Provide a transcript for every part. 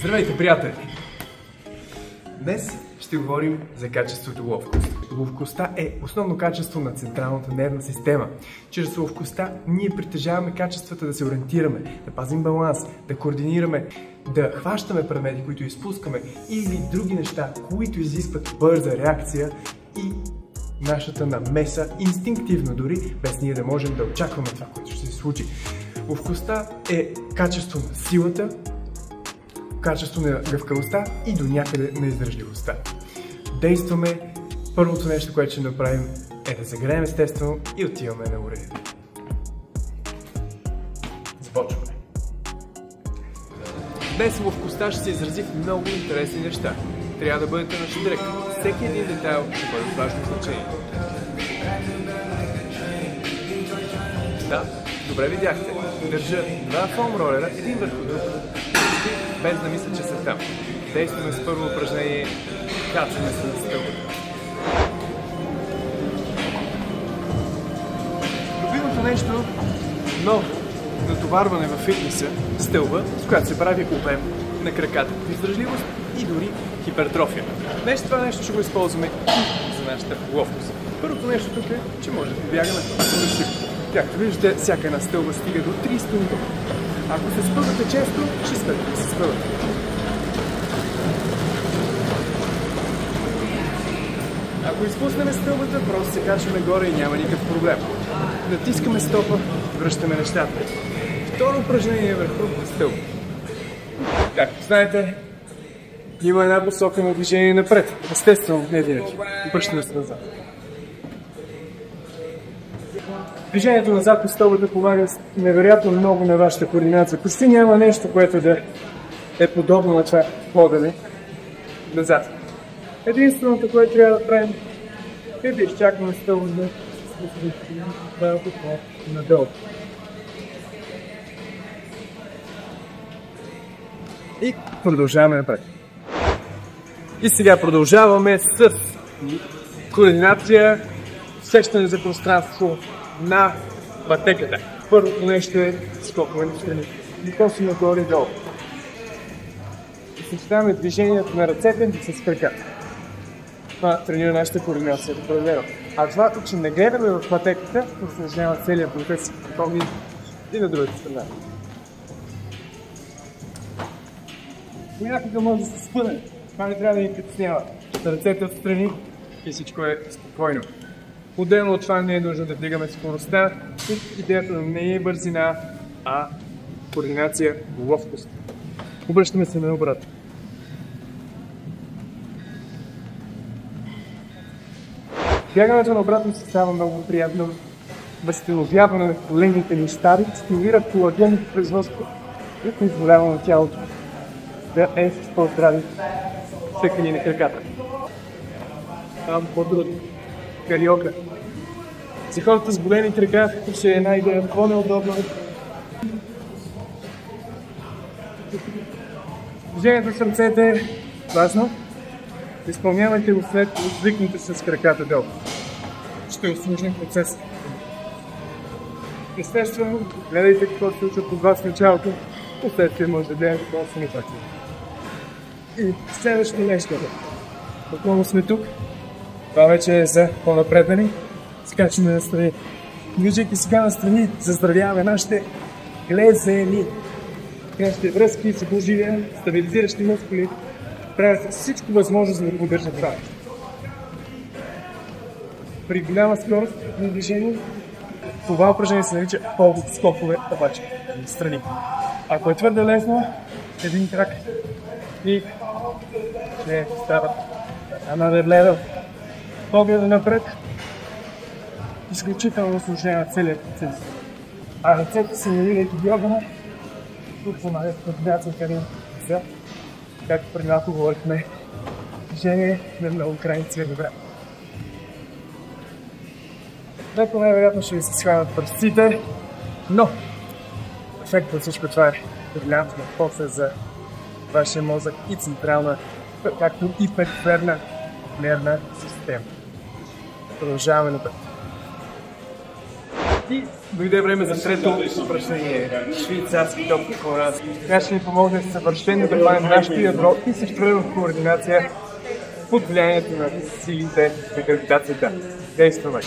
Здравейте, приятели! Днес ще говорим за качеството ловкост. Ловкостта е основно качество на централната нервна система. Чрез ловкостта ние притежаваме качествата да се ориентираме, да пазим баланс, да координираме, да хващаме предмети, които изпускаме, или други неща, които изискват бърза реакция и нашата намеса инстинктивно дори, без ние да можем да очакваме това, което ще се случи. Ловкостта е качество на силата, качество на гъвкавостта и до някъде на издържливостта. Действаме. Първото нещо, което ще направим, е да загреем естествено и отиваме на уредите. Започваме. Днес ловкостта ще се изрази в много интересни неща. Трябва да бъдете на щрек. Всеки един детайл ще бъде от важно значение. Да, добре видяхте. Държа два фоам ролера, един върху друг, без да мисля, че са там. Действаме с първо упражнение, качваме се на стълбата. Любимото нещо, ново натоварване във фитнеса, стълба, с която се прави обем на краката, издържливост и дори хипертрофия. Днес това нещо ще го използваме и за нашата ловкост. Първото нещо тук е, че може да бягаме агресивно. Както виждате, всяка една стълба стига до 300 ниво. Ако се спъвате често, ще спрете да се спъвате. Ако изпуснем стълбата, просто се качваме горе и няма никакъв проблем. Натискаме стопа, връщаме нещата. Второ упражнение върху стълба. Както знаете, има една посока на движение напред. Естествено, не винаги. Обръщаме се назад. Движението назад по стълбата помага невероятно много на вашата координация. Почти няма нещо, което да е подобно на това ходене назад. Единственото, което трябва да правим, е да изчакаме стълбата да се малко по-надолу. И продължаваме напред. И сега продължаваме с координация, усещане за пространство на пътеката. Първото нещо е скокове на страни. И после нагоре и долу. Съчетаваме движението на ръцете с краката. Това тренира нашата координация. А това, че не гледаме в пътеката, усъжнява целият процес и на другата страна. Понякога може да се спъне. Това не трябва да ни притеснява. Ръцете отстрани и всичко е спокойно. Отделно от това не е нужно да вдигаме скоростта. Идеята не е бързина, а координация, ловкост. Обръщаме се наобратно. Бягането наобратно се става много приятно. Възстановяване на коленните ни стави, стимулира колагенното производство и позволява на тялото да е с по-здрави тъкани на краката. Там по-трудно. Кариока. За хората с големи крака ще е една идея по-неудобно. Движението с ръцете е важно. Изпълнявайте го след отвикнете с краката долу. Ще усложним процеса. Естествено, гледайте какво се случва под вас в началото. Последствие може да гледате какво се напаки. И следващото нещо. Отново сме тук. Това вече е за по-напреднали. Скачваме настрани. Движейки сега настрани, заздравяваме нашите глезени. Нашите връзки, събужия, стабилизиращи мускули. Правят всичко възможно, за да поддържат това. При голяма скорост на движение, това упражнение се нарича скокове, обаче настрани. Ако е твърде лесно, един крак и ще стават another level. Погледа напред, изключително усложнява целият процес. А ръцете се навирайки дьогана, тук помагат координацията ни за, както преди малко говорихме, движение на много крайни цветове. Леко най-вероятно ще ви се схванат пръстците, но ефектът от всичко това е брилянтна полза за вашия мозък и централна, както и периферна нервна система. Продължаваме напред. И дойде време за трето упражнение. Швейцарски топки хора. Тя ще ни помогне съвършено да хванем нашето ядро и също време в координация под влиянието на силите на гравитацията. Действаме!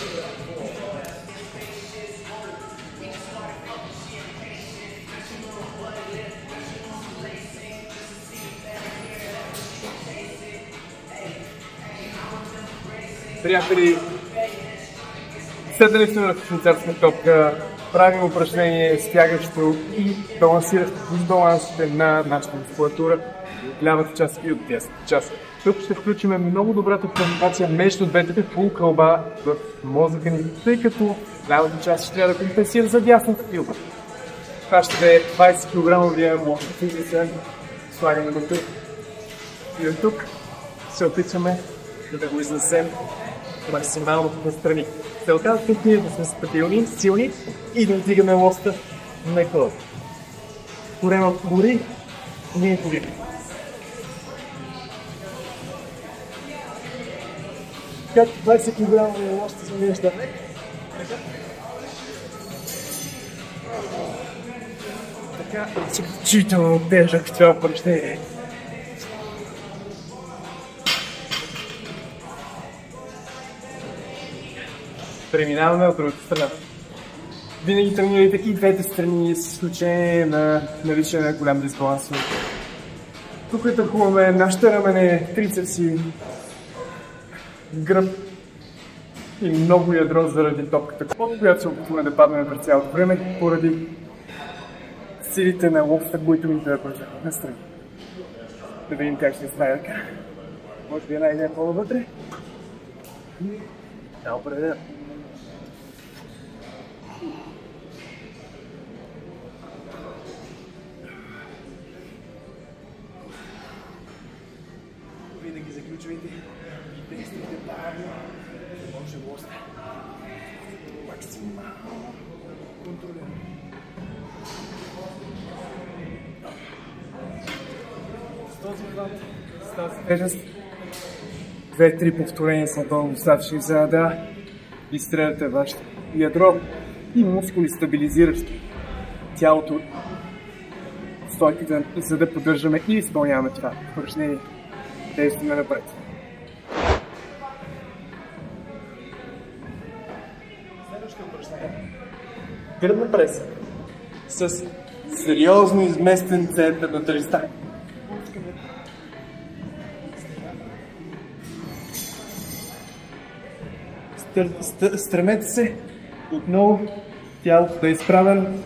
Приятели, седнали сме на швейцарска топка, правим упражнение стягащо и балансиращо дисбалансите на нашата мускулатура от лявата част и от дясната част. Тук ще включим много добрата комуникация между двете полукълба в мозъка ни, тъй като лявата част ще трябва да компенсира за дясната филма. Това ще е 20 кг мозък и се слагаме до тук. И от тук се опитваме да го изнесем максимално настрани. Целта тук е да сме стабилни, силни и да вдигаме лоста на кълъп. Корема гори, ние горим. Как 20 кг лоста се вижда. Така е изключително тежък това упражнение. Преминаваме от другата страна. Винаги тренирайте и двете страни с изключение на наличие на голям дисбаланс. Тук атакуваме нашите рамене, трицепси, гръб и много ядро заради топката, която се опитваме да паднем през цялото време, поради силите на лофта, които ми да бъдат настрани. Да видим как ще стане така. Може би една идея по-навътре. Да, определено. Винаги заключвайте и действайте правилно, да може лоста максимално контролирано. С този хват, с тази тежест, 2-3 повторения са напълно достатъчни, за да изстреляте вашето ядро и мускули, стабилизиращи тялото, стойките, за да поддържаме и изпълняваме това упражнение. Действаме напред. Следващото упражнение. Гръбна прес с сериозно изместен център на тежестта. Стремете се отново тялото да е изправено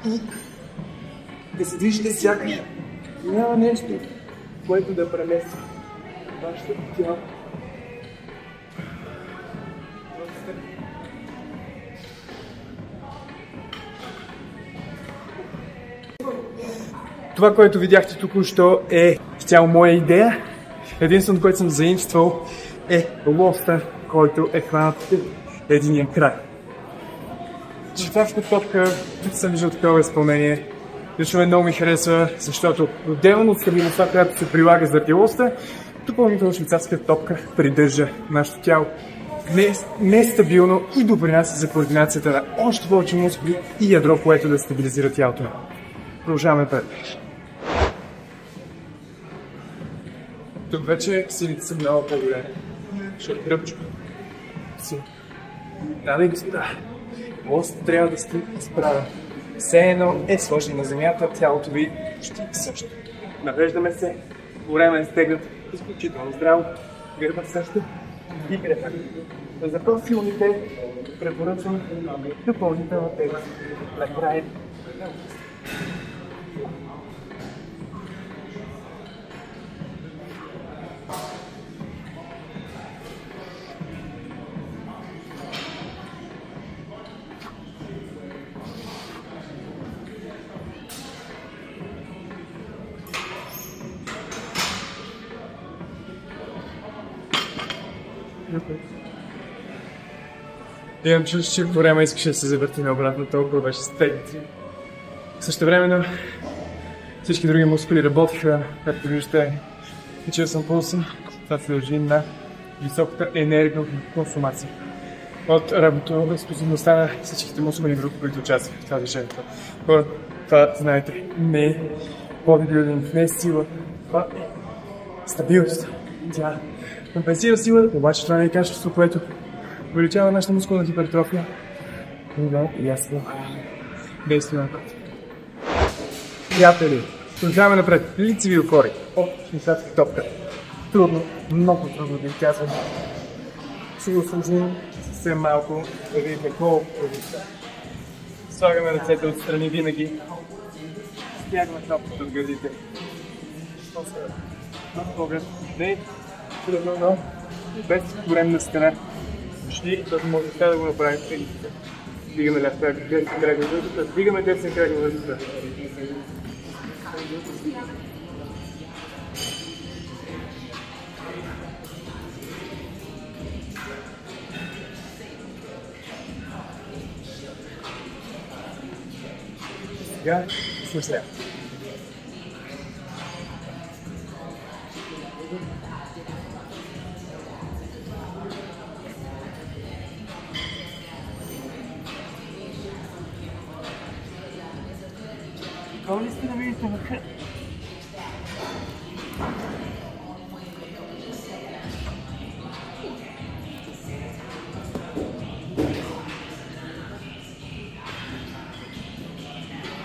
и да се движите сякаш. Няма нещо, което да премести вашето тяло. Това, което видяхте току-що, е цяло моя идея. Единственото, което съм заимствал, е лоста, който е хванат единия край. Швейцарска топка, тук съм виждал такова изпълнение. Лично много ми харесва, защото отделно от стабилността, която се прилага заради лоста, допълнително швейцарската топка придържа нашето тяло нестабилно и допринася за координацията на още повече мускули и ядро, което да стабилизира тялото. Продължаваме пред. Тук вече силите са много по-големи. Защото гръбчо. Дами и господа, лоста трябва да сте изправен. Все едно е сложен на земята, тялото ви почти също. Навеждаме се, корема е стегнат изключително здраво, гърба също и гребна. За по-силните препоръчвам допълнителна тежест накрая. Имам чувство, че по време искаше да се завърти наобратно, толкова беше стегнати. Същевременно всички други мускули работиха, както виждате, качил съм пулса. Това се дължи на високата енергия консумация. от работоспособността на всичките мускулни групи, които участват в това движение. Това, знаете, не е бодибилдинг, не е сила, това е стабилност. Тя компенсира сила, обаче това не е качество, което увеличава нашата мускулна хипертрофия. Да, ясно. Действие на път. Приятели, продължаваме напред. Лицеви опори от швейцарска топка. Трудно, много трудно да изказвам. Ще го сложим съвсем малко, да видим колко продукта. Слагаме ръцете отстрани винаги. Стягаме топката от гърдите. Поглед. Не, трудно, но без коремна стена. Почти възможността да го направим. Вдигаме ляв крак, десен крак във въздуха, вдигаме десен крак във въздуха. Сега смисля. Готови ли сте да видите върха?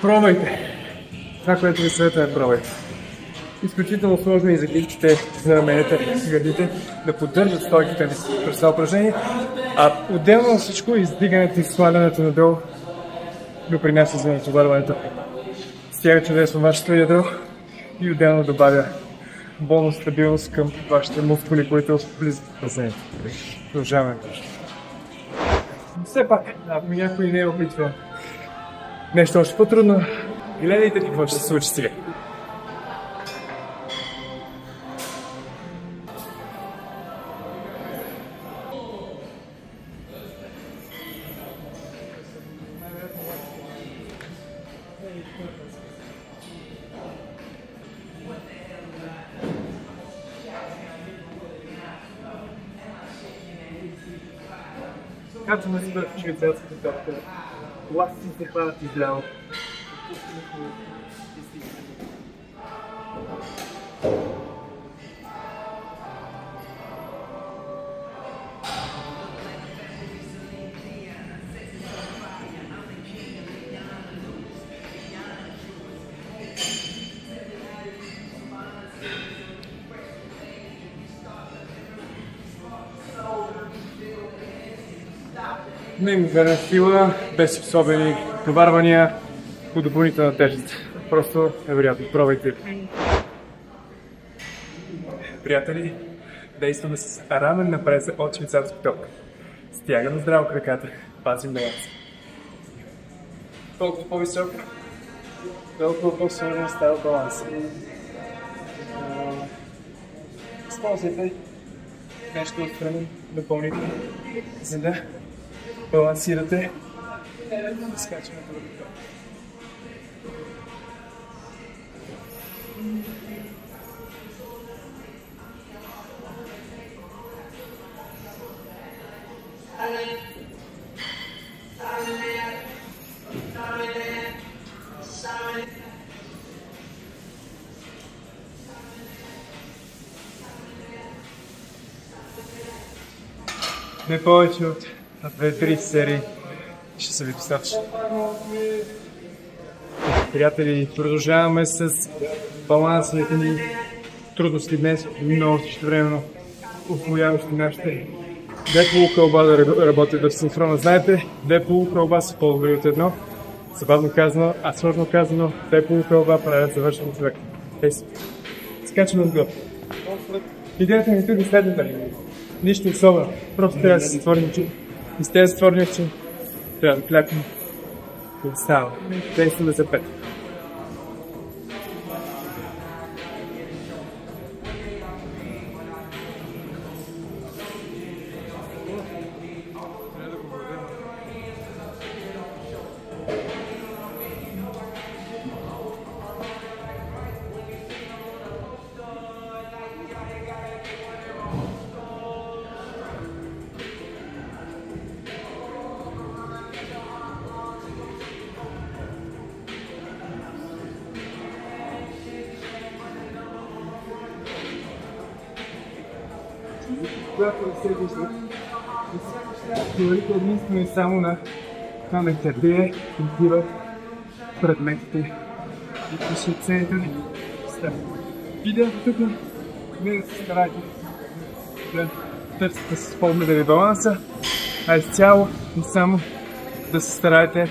Пробвайте! Това, което ви съветвам, пробвайте. Изключително сложно и за гличките на раменете и гърдите да поддържат стойките през това упражнение, а отделно на всичко издигането и свалянето надолу допринася за натоварването. Стяга чудесно вашето ядро и отделно добавя бонус стабилност към вашите мускули, които влизат в упражнението. Продължаваме. Все пак, ако някой не е опитвал нещо още по-трудно, гледайте какво ще се случи сега. Както на супер швейцарската топка, ласти се хванат изляво. Неимоверна сила, без особени товарвания по допълнителна тежест. Просто невероятно. Пробвайте. Приятели, действаме с рамен напред от швейцарски топка. Стягаме здраво краката, пазим баланс. Колкото по-висок, толкова по-сложен става баланс. Използвайте нещо отстрани допълнително, за да балансирате и скачваме до ръка. Не повече от 2-3 серии ще са ви достатъчно. Приятели, продължаваме с балансовите ни трудности днес, но същевременно усвояващи нашите две полукълба да работят в синхрона. Знаете, две полукълба са по-добри от едно. Забавно казано, а сложно казано, две полукълба правят завършен човек. Скачаме отгоре. Идеята ми тук е следната. Нищо особено. Просто трябва да се затворим очи. И с тези затворни очи трябва да клякнем. И става. Действаме за 5. която не се вижда. Говорите единствено и само на това на къде отиват предметите и пише център. Видеото тук не да се старайте да търсите с погледа ви баланса, а изцяло и само да се стараете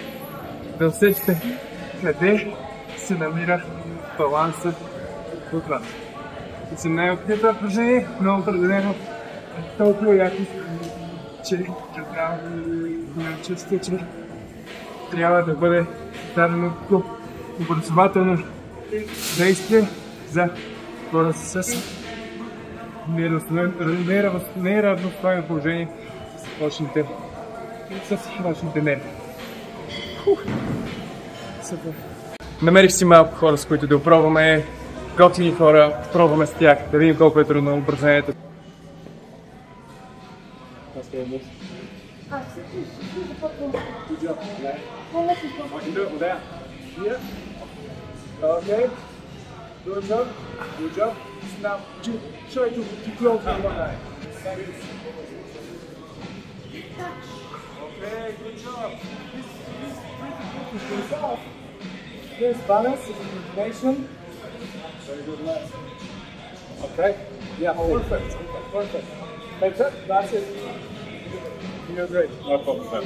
да усетите къде се намира баланса от вас. И съм най-опитното упражнение, но определено толкова яко, че трябва да чувствате, че трябва да бъде дадено като образователно действие за хора с неравностойно положение с вашите нерви. Супер. Намерих си малко хора, с които да опробваме, готини хора, пробваме с тях, да видим колко е трудно упражнението. Okay. Good job. Good job. Now try to close one eye. Okay, good job. This balance is coordination. Very good, nice. Okay. Yeah, perfect. Perfect. That's it. You're great. No problem.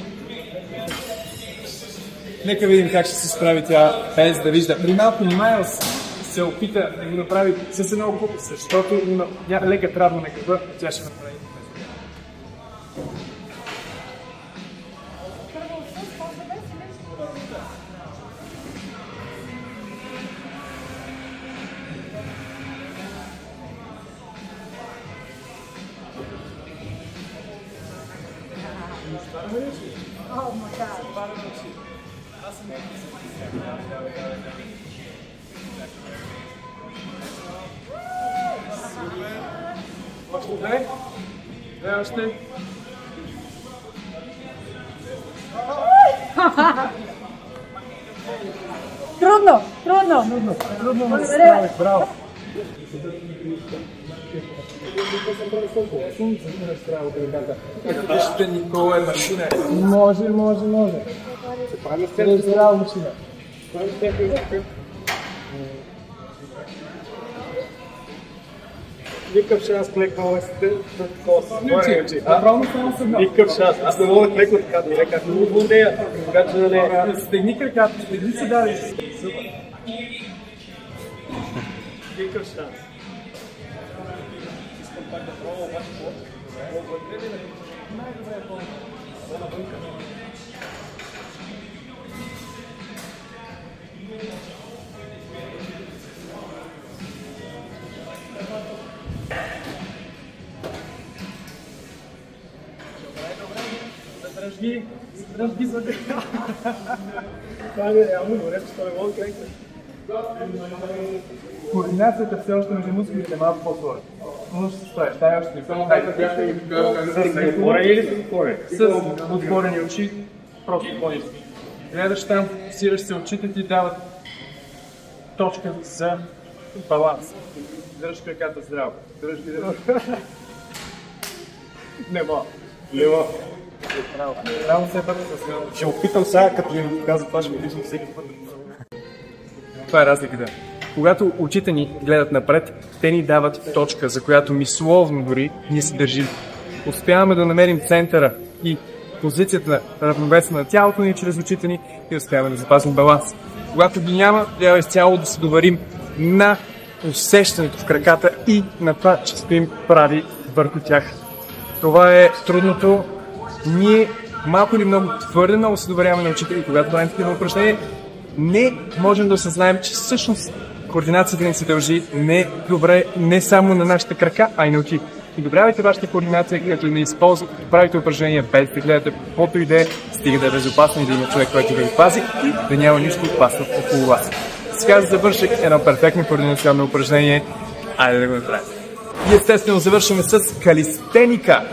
Нека видим как ще се справи тя без да вижда. При малко Майлс се опита да го направи с едно око, защото има лека травма на гърба, тя ще направи. Oh my God. Още две. Две още. Трудно, трудно. Трудно, но се справих. Браво. Вижте, Никола е машина. Може. Е здрава машина. Никакъв шанс клекнал е Никакъв шанс. Аз не мога да клекна така директно. Не владея. Така че да не... Стегни краката, стегни се дали. Супер. Никакъв шанс. Искам пак да пробвам обаче по-добре. Най-добре е по-навънка. Задръжги за дека. Това е реално добре, че не мога да клекна. Координацията все още между мускулите е малко по-сложна. Но ще се справиш. Дай още не. Отворен или с отворен? С отворени очи, просто по-низко. Гледаш там, фиксираш се, очите ти дават точка за баланс. Дръж краката здраво. Дръж. Не мога. Лево. Браво все път с него. Ще опитам сега, като ми казва това, ще го виждам всеки път. Това е разликата. Когато очите ни гледат напред, те ни дават точка, за която мисловно дори ние се държим. Успяваме да намерим центъра и позицията на равновесна на тялото ни чрез очите ни и успяваме да запазим баланс. Когато ги няма, трябва изцяло да се доверим на усещането в краката и на това, че стоим прави върху тях. Това е трудното. Ние малко или много твърде много се доверяваме на очите и когато правим такива упражнения, не можем да осъзнаем, че всъщност координацията ни се дължи не само на нашите крака, а и на очи. Подобрявайте вашата координация, като не използвате, правите упражнения без да гледате каквото и да е, стига да е безопасно и да има човек, който да ви пази и да няма нищо опасно около вас. Сега завърших едно перфектно координационно упражнение. Айде да го направим. И естествено завършваме с калистеника.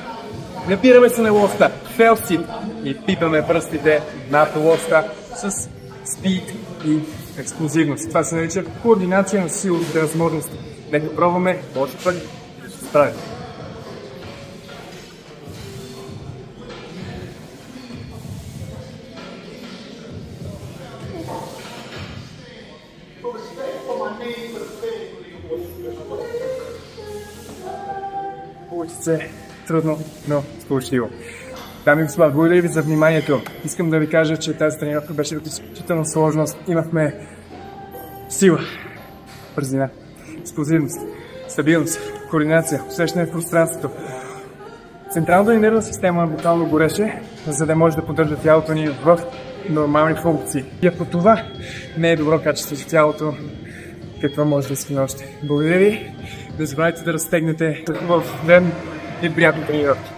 Напираме се на лоста, фелсит и пипаме пръстите над лоста с спид и експлозивност. Това се нарича координация на силовите възможности. Нека пробваме, може пък да се справим. Получи се трудно, но сполучливо. Дами и господа, благодаря ви за вниманието. Искам да ви кажа, че тази тренировка беше изключително сложност. Имахме сила, бързина, експлозивност, стабилност, координация, усещане в пространството. Централната ни нервна система буквално гореше, за да може да поддържа тялото ни в нормални функции. И ако това не е добро качество за тялото, какво може да искаме още? Благодаря ви. Не забравяйте да разтегнете в ден и приятни тренировки.